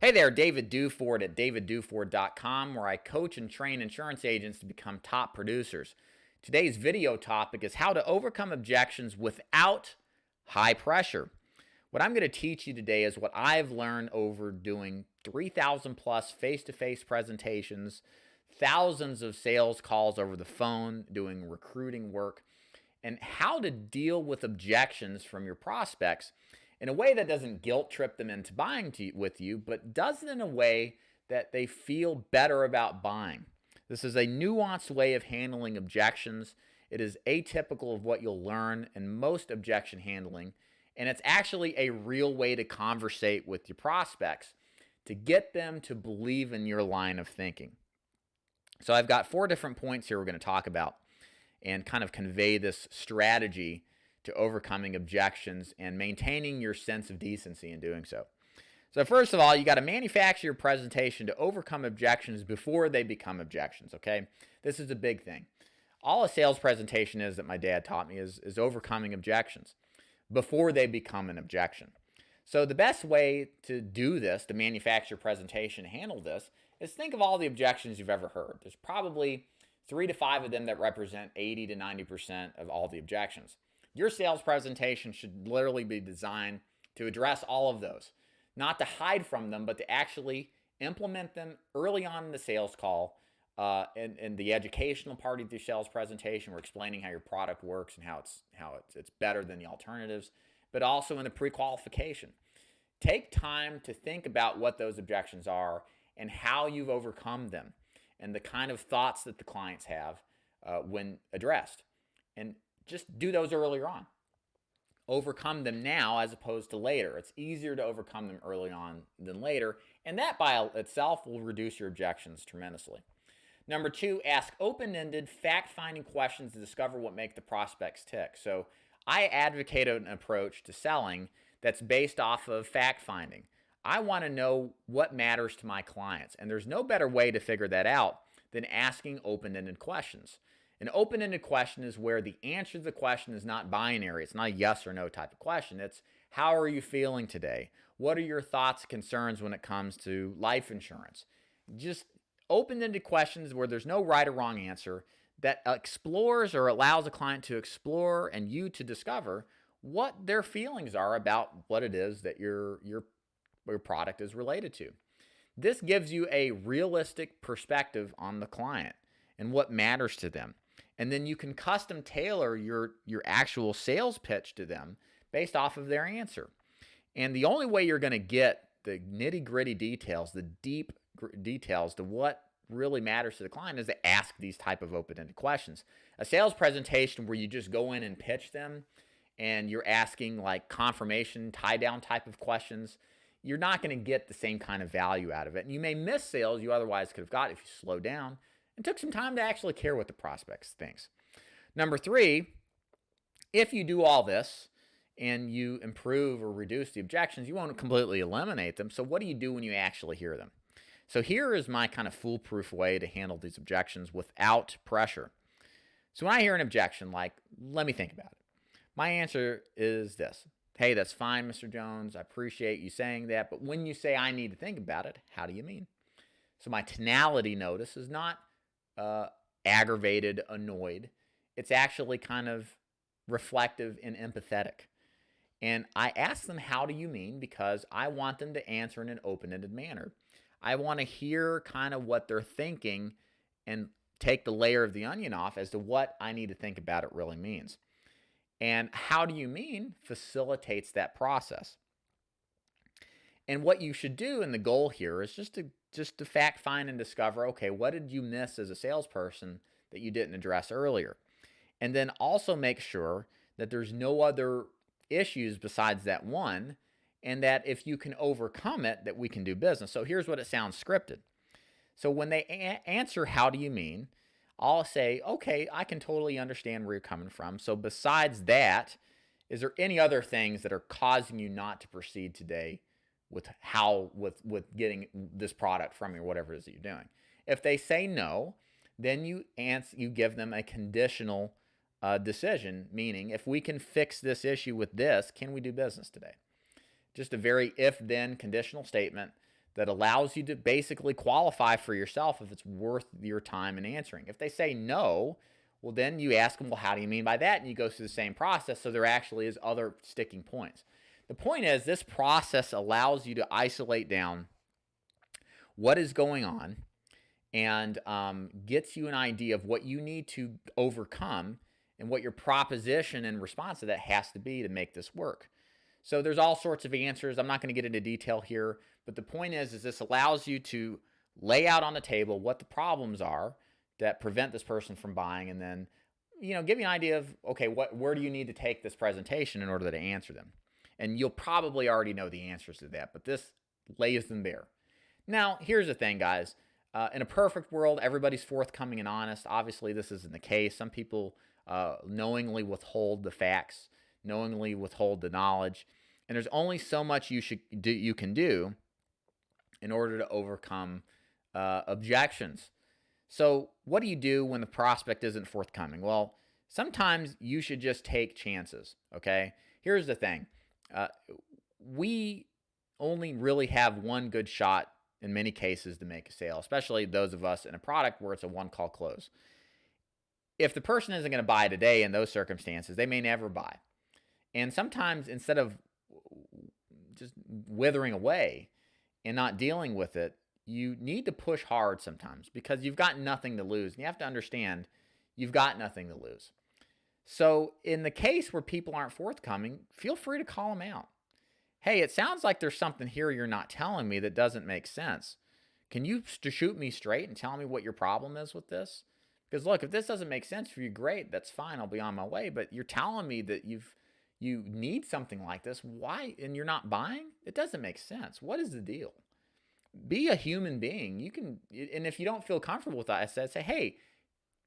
Hey there, David Duford at davidduford.com, where I coach and train insurance agents to become top producers. Today's video topic is how to overcome objections without high pressure. What I'm going to teach you today is what I've learned over doing 3,000 plus face-to-face presentations, thousands of sales calls over the phone, doing recruiting work, and how to deal with objections from your prospects in a way that doesn't guilt trip them into buying with you, but does it in a way that they feel better about buying. This is a nuanced way of handling objections. It is atypical of what you'll learn in most objection handling, and it's actually a real way to conversate with your prospects to get them to believe in your line of thinking. So I've got 4 different points here we're going to talk about and kind of convey this strategy to overcoming objections and maintaining your sense of decency in doing so. So first of all, you got to manufacture your presentation to overcome objections before they become objections, okay? This is a big thing. All a sales presentation is that my dad taught me is overcoming objections before they become an objection. So the best way to do this, to manufacture your presentation, handle this, is think of all the objections you've ever heard. There's probably 3 to 5 of them that represent 80 to 90% of all the objections. Your sales presentation should literally be designed to address all of those, not to hide from them, but to actually implement them early on in the sales call. In the educational part of your sales presentation, we're explaining how your product works and how it's better than the alternatives, but also in the pre-qualification. Take time to think about what those objections are and how you've overcome them and the kind of thoughts that the clients have when addressed. And just do those earlier on. Overcome them now as opposed to later. It's easier to overcome them early on than later, and that by itself will reduce your objections tremendously. Number 2, ask open-ended, fact-finding questions to discover what makes the prospects tick. So I advocate an approach to selling that's based off of fact-finding. I want to know what matters to my clients, and there's no better way to figure that out than asking open-ended questions. An open-ended question is where the answer to the question is not binary. It's not a yes or no type of question. It's how are you feeling today? What are your thoughts and concerns when it comes to life insurance? Just open-ended questions where there's no right or wrong answer that explores or allows a client to explore and you to discover what their feelings are about what it is that your product is related to. This gives you a realistic perspective on the client and what matters to them. And then you can custom tailor your actual sales pitch to them based off of their answer. And the only way you're going to get the nitty-gritty details, the deep details to what really matters to the client is to ask these type of open-ended questions. A sales presentation where you just go in and pitch them and you're asking like confirmation, tie-down type of questions, you're not going to get the same kind of value out of it. And you may miss sales you otherwise could have got if you slow down and took some time to actually care what the prospects thinks. Number 3, if you do all this and you improve or reduce the objections, you won't completely eliminate them. So what do you do when you actually hear them? So here is my kind of foolproof way to handle these objections without pressure. So when I hear an objection, like, let me think about it. My answer is this. Hey, that's fine, Mr. Jones. I appreciate you saying that. But when you say I need to think about it, how do you mean? So my tonality notice is not aggravated, annoyed. It's actually kind of reflective and empathetic. And I ask them, how do you mean? Because I want them to answer in an open-ended manner. I want to hear kind of what they're thinking and take the layer of the onion off as to what I need to think about it really means. And how do you mean facilitates that process. And what you should do, and the goal here is just to fact find and discover, okay, what did you miss as a salesperson that you didn't address earlier? And then also make sure that there's no other issues besides that one, and that if you can overcome it, that we can do business. So here's what it sounds scripted. So when they answer, how do you mean? I'll say, okay, I can totally understand where you're coming from. So besides that, is there any other things that are causing you not to proceed today with getting this product from you or whatever it is that you're doing? If they say no, then you give them a conditional decision, meaning if we can fix this issue with this, can we do business today? Just a very if-then conditional statement that allows you to basically qualify for yourself if it's worth your time in answering. If they say no, well, then you ask them, well, how do you mean by that? And you go through the same process, so there actually is other sticking points. The point is, this process allows you to isolate down what is going on and gets you an idea of what you need to overcome and what your proposition in response to that has to be to make this work. So there's all sorts of answers. I'm not going to get into detail here, but the point is this allows you to lay out on the table what the problems are that prevent this person from buying, and then, give you an idea of, okay, where do you need to take this presentation in order to answer them? And you'll probably already know the answers to that, but this lays them bare. Now, here's the thing, guys. In a perfect world, everybody's forthcoming and honest. Obviously, this isn't the case. Some people knowingly withhold the facts, knowingly withhold the knowledge, and there's only so much you can do in order to overcome objections. So what do you do when the prospect isn't forthcoming? Well, sometimes you should just take chances, okay? Here's the thing. We only really have one good shot in many cases to make a sale, especially those of us in a product where it's a one-call close. If the person isn't going to buy today in those circumstances, they may never buy. And sometimes instead of just withering away and not dealing with it, you need to push hard sometimes because you've got nothing to lose. And you have to understand you've got nothing to lose. So in the case where people aren't forthcoming, feel free to call them out. Hey, it sounds like there's something here you're not telling me that doesn't make sense. Can you shoot me straight and tell me what your problem is with this? Because look, if this doesn't make sense for you, great, that's fine. I'll be on my way. But you're telling me that you need something like this. Why? And you're not buying? It doesn't make sense. What is the deal? Be a human being. You can, and if you don't feel comfortable with that, I say, hey,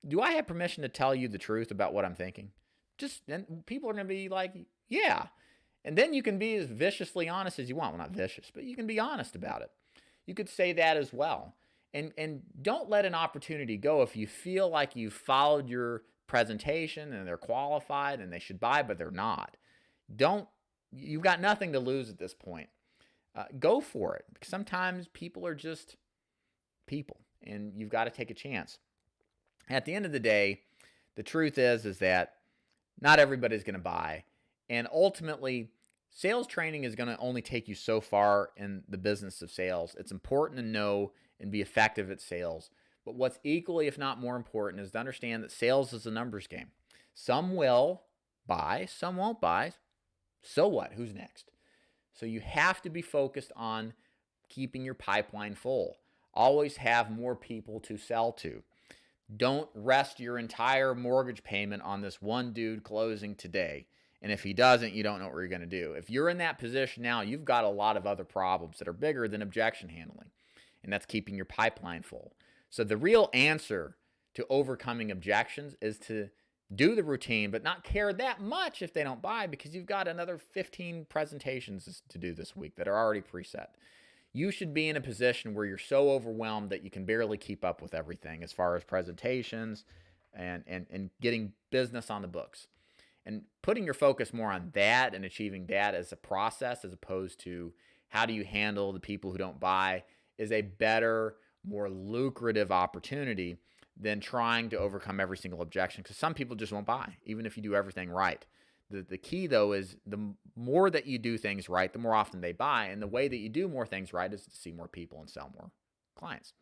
do I have permission to tell you the truth about what I'm thinking? And people are going to be like, yeah. And then you can be as viciously honest as you want. Well, not vicious, but you can be honest about it. You could say that as well. And don't let an opportunity go if you feel like you've followed your presentation and they're qualified and they should buy, but they're not. You've got nothing to lose at this point. Go for it. Because sometimes people are just people, and you've got to take a chance. At the end of the day, the truth is that not everybody's going to buy. And ultimately, sales training is going to only take you so far in the business of sales. It's important to know and be effective at sales. But what's equally, if not more important, is to understand that sales is a numbers game. Some will buy, some won't buy. So what? Who's next? So you have to be focused on keeping your pipeline full. Always have more people to sell to. Don't rest your entire mortgage payment on this one dude closing today. And if he doesn't, you don't know what you're going to do. If you're in that position now, you've got a lot of other problems that are bigger than objection handling. And that's keeping your pipeline full. So the real answer to overcoming objections is to do the routine, but not care that much if they don't buy, because you've got another 15 presentations to do this week that are already preset. You should be in a position where you're so overwhelmed that you can barely keep up with everything as far as presentations and getting business on the books. And putting your focus more on that and achieving that as a process as opposed to how do you handle the people who don't buy is a better, more lucrative opportunity than trying to overcome every single objection, because some people just won't buy, even if you do everything right. The key, though, is the more that you do things right, the more often they buy. And the way that you do more things right is to see more people and sell more clients.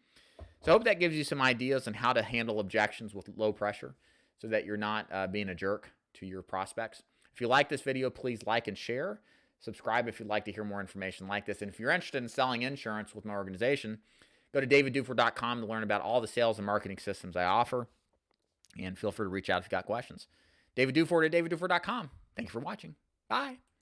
So I hope that gives you some ideas on how to handle objections with low pressure so that you're not being a jerk to your prospects. If you like this video, please like and share. Subscribe if you'd like to hear more information like this. And if you're interested in selling insurance with my organization, go to daviddufour.com to learn about all the sales and marketing systems I offer. And feel free to reach out if you've got questions. David Dufour at daviddufour.com. Thank you for watching. Bye.